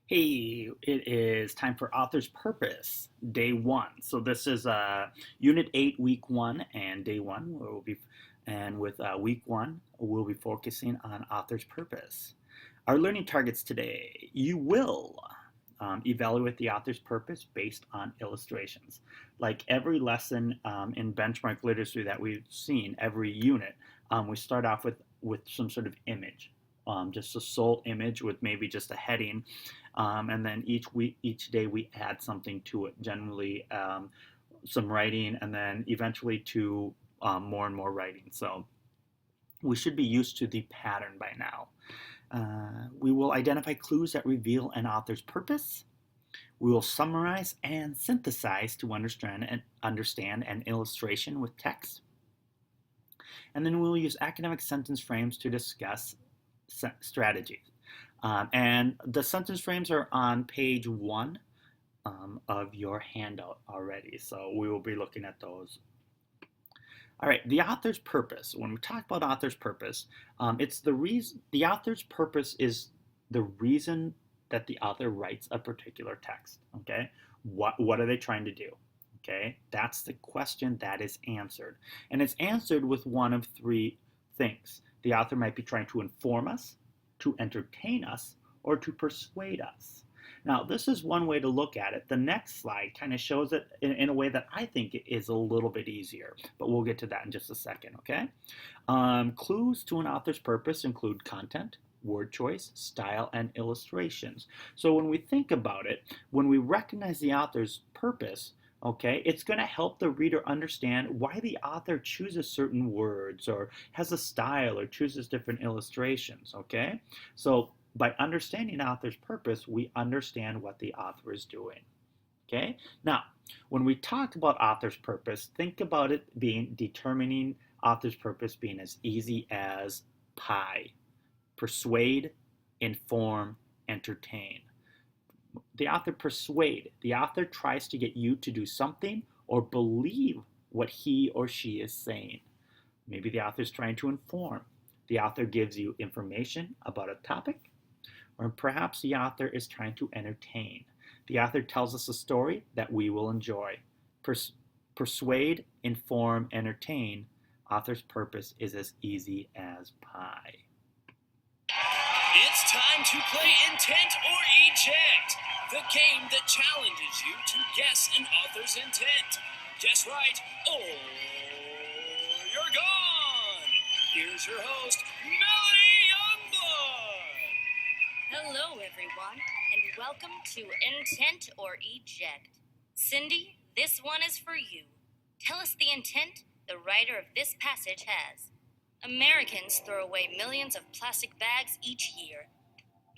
Hey, it is time for Author's Purpose, Day 1. So this is Unit 8, Week 1, and Day 1. And with Week 1, we'll be focusing on Author's Purpose. Our learning targets today, you will evaluate the author's purpose based on illustrations. Like every lesson in benchmark literacy that we've seen, every unit, we start off with some sort of image. Just a sole image with maybe just a heading, and then each day we add something to it. Generally, some writing, and then eventually to more and more writing. So we should be used to the pattern by now. We will identify clues that reveal an author's purpose. We will summarize and synthesize to understand an illustration with text. And then we'll use academic sentence frames to discuss strategies. And the sentence frames are on page 1 of your handout already, so we will be looking at those. All right, the author's purpose. When we talk about author's purpose, it's the reason. The author's purpose is the reason that the author writes a particular text. Okay, what are they trying to do? Okay, that's the question that is answered, and it's answered with one of three things. The author might be trying to inform us, to entertain us, or to persuade us. Now, this is one way to look at it. The next slide kind of shows it in a way that I think is a little bit easier, but we'll get to that in just a second, okay? Clues to an author's purpose include content, word choice, style, and illustrations. So when we think about it, when we recognize the author's purpose, okay, it's going to help the reader understand why the author chooses certain words or has a style or chooses different illustrations, okay? So by understanding the author's purpose, we understand what the author is doing. Okay? Now, when we talk about author's purpose, think about it being determining author's purpose being as easy as pie. Persuade, inform, entertain. The author persuade. The author tries to get you to do something or believe what he or she is saying. Maybe the author is trying to inform. The author gives you information about a topic, or perhaps the author is trying to entertain. The author tells us a story that we will enjoy. Persuade, inform, entertain. Author's purpose is as easy as pie. It's time to play Intent or Eject, the game that challenges you to guess an author's intent. Guess right, or you're gone. Here's your host, Melanie Youngblood. Hello, everyone, and welcome to Intent or Eject. Cindy, this one is for you. Tell us the intent the writer of this passage has. Americans throw away millions of plastic bags each year.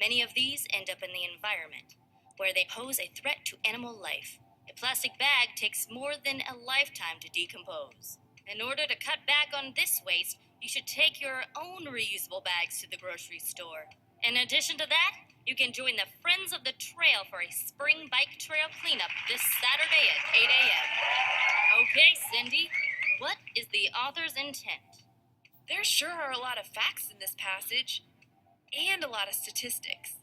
Many of these end up in the environment, where they pose a threat to animal life. A plastic bag takes more than a lifetime to decompose. In order to cut back on this waste, you should take your own reusable bags to the grocery store. In addition to that, you can join the Friends of the Trail for a spring bike trail cleanup this Saturday at 8 a.m. Okay, Cindy, what is the author's intent? There sure are a lot of facts in this passage, and a lot of statistics.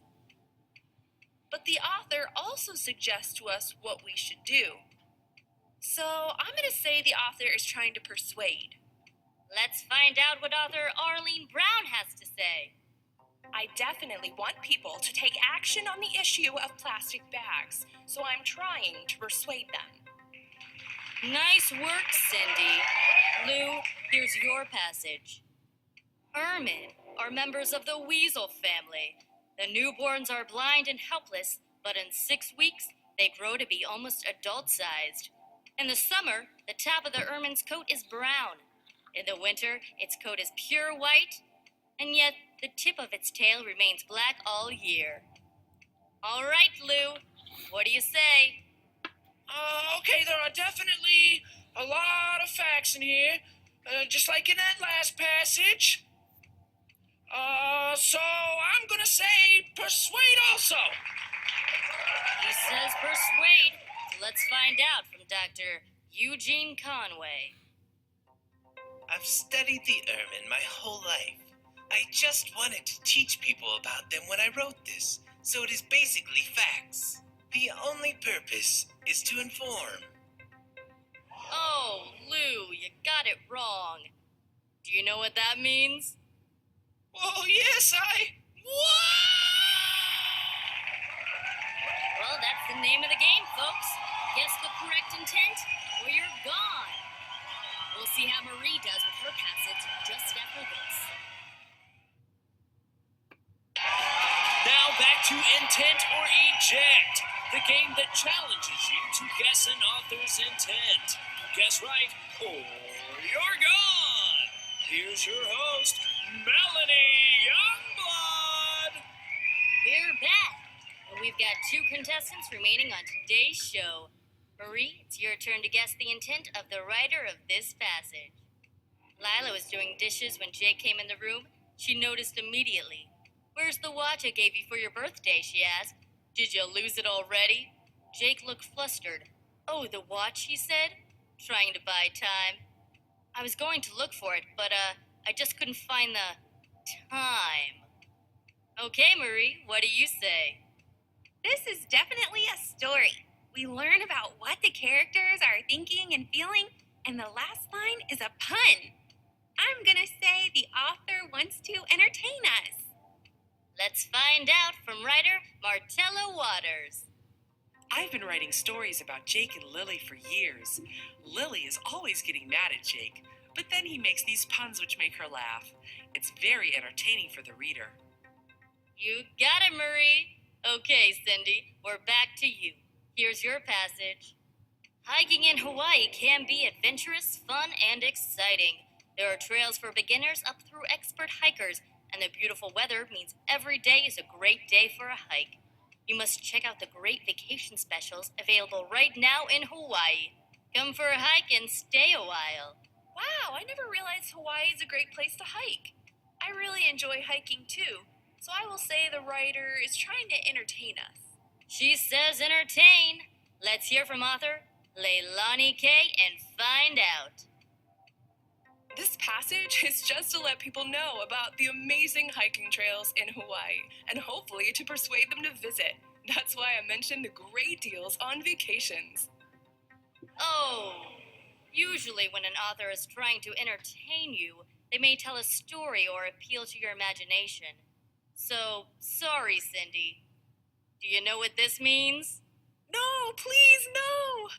But the author also suggests to us what we should do. So I'm going to say the author is trying to persuade. Let's find out what author Arlene Brown has to say. I definitely want people to take action on the issue of plastic bags, so I'm trying to persuade them. Nice work, Cindy. Lou, here's your passage. Ermine are members of the weasel family. The newborns are blind and helpless, but in 6 weeks, they grow to be almost adult-sized. In the summer, the top of the ermine's coat is brown. In the winter, its coat is pure white, and yet the tip of its tail remains black all year. All right, Lou, what do you say? Okay, there are definitely a lot of facts in here, just like in that last passage. So I'm gonna say persuade also. He says persuade. Let's find out from Dr. Eugene Conway. I've studied the ermine my whole life. I just wanted to teach people about them when I wrote this. so it is basically facts. The only purpose is to inform. Oh, Lou, you got it wrong. Do you know what that means? Oh, yes, Well, that's the name of the game, folks. Guess the correct intent, or you're gone. We'll see how Marie does with her passage just after this. Now back to Intent or Eject, the game that challenges you to guess an author's intent. Guess right, or you're gone. Here's your host, Melanie Youngblood. We're back, and we've got 2 contestants remaining on today's show. Marie, it's your turn to guess the intent of the writer of this passage. Lila was doing dishes when Jake came in the room. She noticed immediately. "Where's the watch I gave you for your birthday?" she asked. "Did you lose it already?" Jake looked flustered. "Oh, the watch," he said, trying to buy time. "I was going to look for it, but, I just couldn't find the time." "Okay, Marie, what do you say?" This is definitely a story. We learn about what the characters are thinking and feeling, and the last line is a pun. I'm gonna say the author wants to entertain us. Let's find out from writer Martella Waters. I've been writing stories about Jake and Lily for years. Lily is always getting mad at Jake, but then he makes these puns which make her laugh. It's very entertaining for the reader. You got it, Marie. Okay, Cindy, we're back to you. Here's your passage. Hiking in Hawaii can be adventurous, fun, and exciting. There are trails for beginners up through expert hikers, and the beautiful weather means every day is a great day for a hike. You must check out the great vacation specials available right now in Hawaii. Come for a hike and stay a while. Wow, I never realized Hawaii is a great place to hike. I really enjoy hiking too, so I will say the writer is trying to entertain us. She says entertain. Let's hear from author Leilani K and find out. This passage is just to let people know about the amazing hiking trails in Hawaii and hopefully to persuade them to visit. That's why I mentioned the great deals on vacations. Oh, usually when an author is trying to entertain you, they may tell a story or appeal to your imagination. So, sorry, Cindy. Do you know what this means? No, please, no!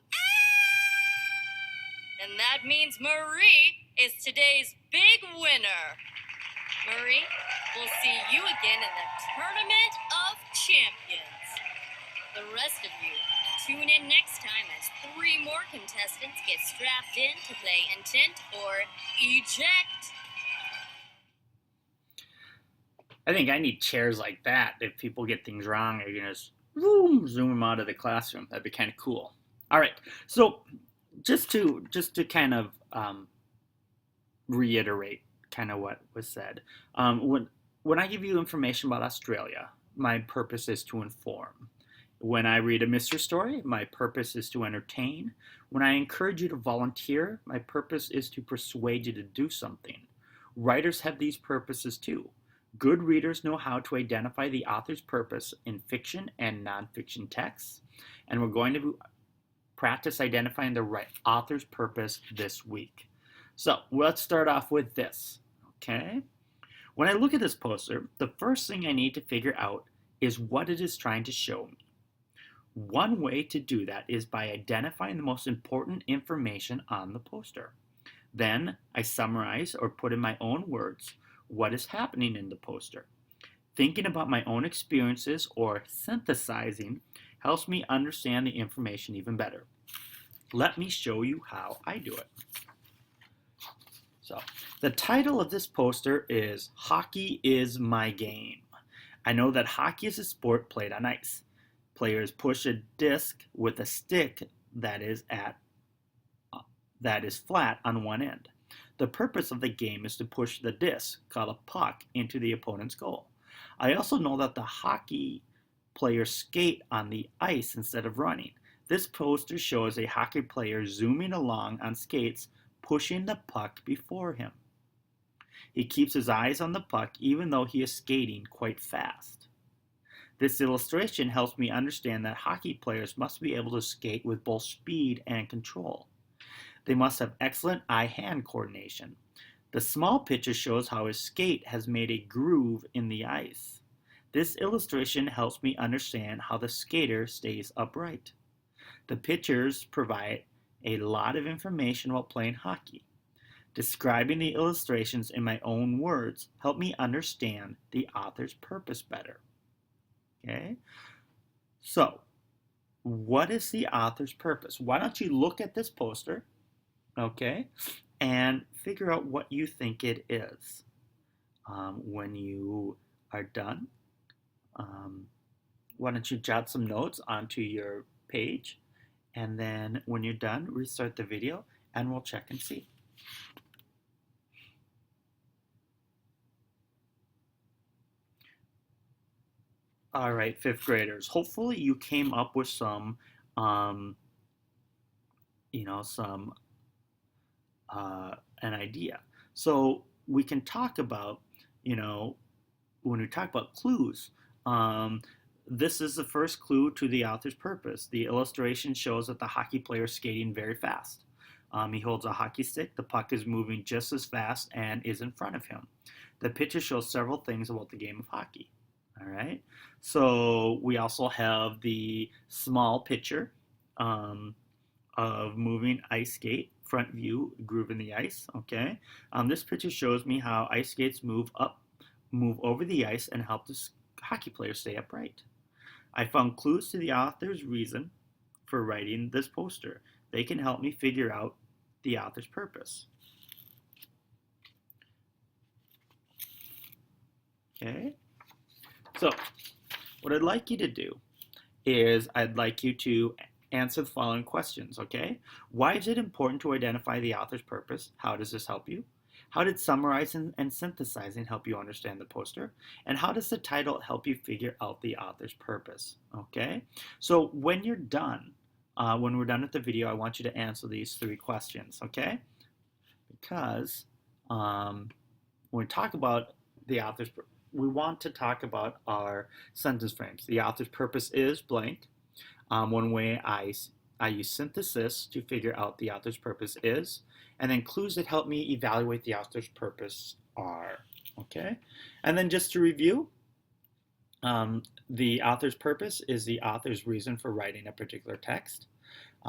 And that means Marie is today's big winner. Marie, we'll see you again in the Tournament of Champions. The rest of you, tune in next time as 3 more contestants get strapped in to play Intent or Eject. I think I need chairs like that. If people get things wrong, I can just zoom them out of the classroom. That'd be kind of cool. All right. So just to kind of reiterate kind of what was said. When I give you information about Australia, my purpose is to inform. When I read a mystery story, my purpose is to entertain. When I encourage you to volunteer, my purpose is to persuade you to do something. Writers have these purposes too. Good readers know how to identify the author's purpose in fiction and nonfiction texts, and we're going to practice identifying the right author's purpose this week. So let's start off with this, okay? When I look at this poster, the first thing I need to figure out is what it is trying to show me. One way to do that is by identifying the most important information on the poster. Then I summarize or put in my own words what is happening in the poster. Thinking about my own experiences or synthesizing helps me understand the information even better. Let me show you how I do it. So, the title of this poster is Hockey is My Game. I know that hockey is a sport played on ice. Players push a disc with a stick that is flat on one end. The purpose of the game is to push the disc, called a puck, into the opponent's goal. I also know that the hockey players skate on the ice instead of running. This poster shows a hockey player zooming along on skates, pushing the puck before him. He keeps his eyes on the puck even though he is skating quite fast. This illustration helps me understand that hockey players must be able to skate with both speed and control. They must have excellent eye-hand coordination. The small picture shows how his skate has made a groove in the ice. This illustration helps me understand how the skater stays upright. The pictures provide a lot of information about playing hockey. Describing the illustrations in my own words help me understand the author's purpose better. Okay? So, what is the author's purpose? Why don't you look at this poster, okay, and figure out what you think it is. When you are done, why don't you jot some notes onto your page, and then when you're done, restart the video and we'll check and see. All right, fifth graders, hopefully you came up with some, an idea. So we can talk about, when we talk about clues, this is the first clue to the author's purpose. The illustration shows that the hockey player is skating very fast. He holds a hockey stick, the puck is moving just as fast and is in front of him. The picture shows several things about the game of hockey. All right, so we also have the small picture of moving ice skate, front view, groove in the ice, okay? This picture shows me how ice skates move over the ice and help the hockey player stay upright. I found clues to the author's reason for writing this poster. They can help me figure out the author's purpose. Okay? So, what I'd like you to do is I'd like you to answer the following questions, okay? Why is it important to identify the author's purpose? How does this help you? How did summarizing and synthesizing help you understand the poster? And how does the title help you figure out the author's purpose, okay? So when you're done, when we're done with the video, I want you to answer these 3 questions, okay? Because when we talk about the author's purpose, we want to talk about our sentence frames. The author's purpose is blank. One way I use synthesis to figure out the author's purpose is, and then clues that help me evaluate the author's purpose are, okay? And then just to review, the author's purpose is the author's reason for writing a particular text.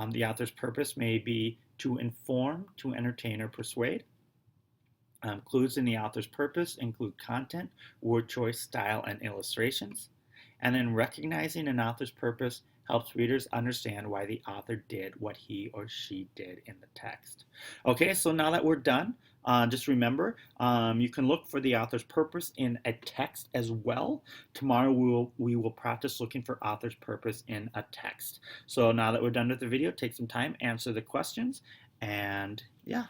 The author's purpose may be to inform, to entertain, or persuade. Clues in the author's purpose include content, word choice, style, and illustrations. And then recognizing an author's purpose helps readers understand why the author did what he or she did in the text. Okay, so now that we're done, just remember, you can look for the author's purpose in a text as well. Tomorrow we will practice looking for author's purpose in a text. So now that we're done with the video, take some time, answer the questions, and yeah,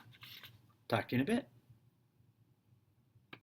talk to you in a bit.